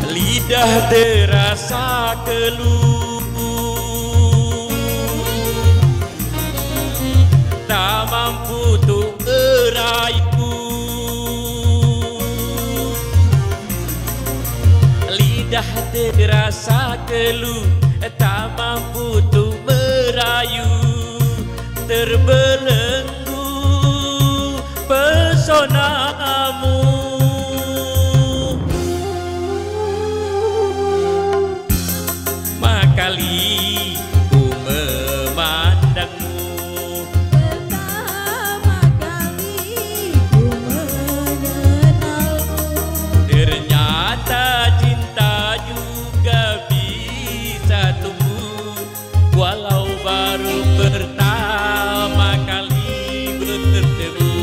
Lidah terasa keluh, tak mampu untuk merayu. Lidah terasa keluh, tak mampu untuk merayu. Terbelenggu pesonamu, kali ku memandangmu. Pertama kali ku mengenalmu. Ternyata cinta juga bisa tumbuh, walau baru pertama kali bertemu.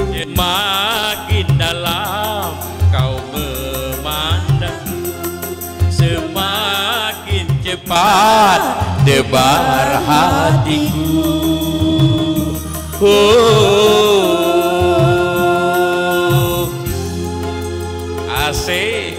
Semakin dalam kau semakin cepat debar hatiku. Oh, asik.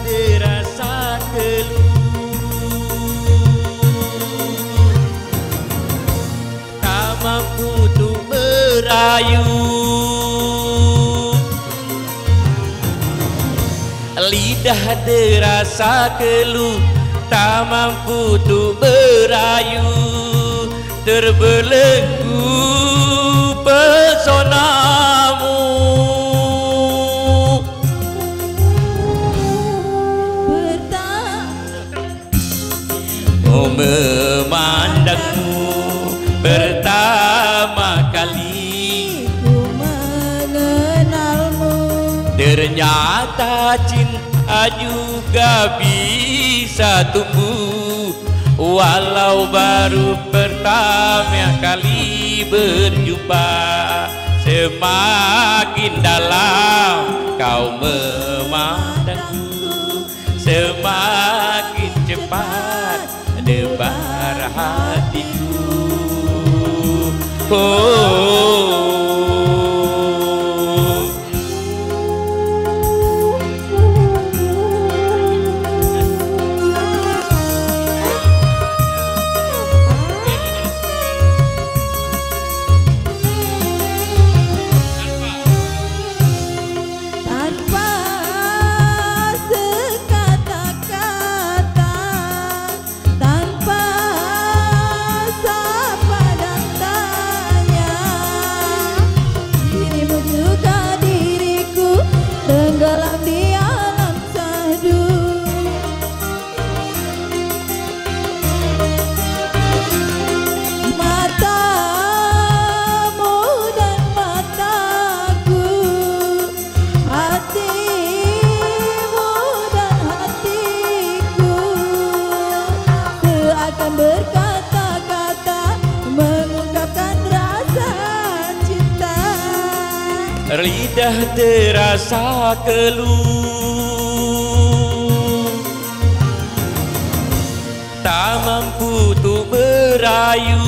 Terasa keluh, tak mampu untuk merayu. Lidah terasa keluh, tak mampu untuk merayu. Terbelenggu pesonamu, memandangmu pertama kali ku mengenalmu. Ternyata cinta juga bisa tumbuh, walau baru pertama kali berjumpa. Semakin dalam kau memandangku, semakin cepat debar hatiku. Oh, lidah terasa keluh, tak mampu untuk merayu.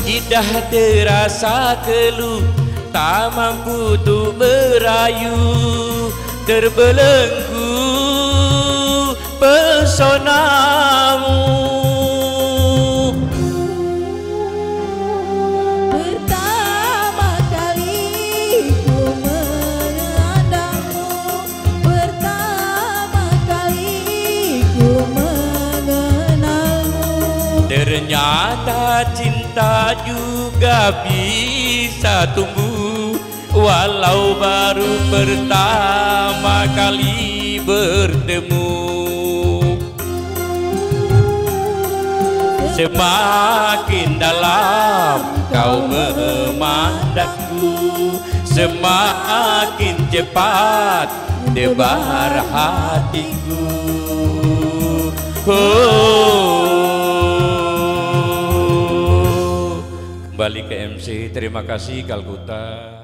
Lidah terasa keluh, tak mampu untuk merayu, terbelenggu pesonamu. Pertama kali ku memandangmu, pertama kali ku mengenalmu. Ternyata cinta juga bisa tumbuh, walau baru pertama kali bertemu. Semakin dalam kau memandangku, semakin cepat debar hatiku. Kembali ke MC. Terima kasih Kalkuta.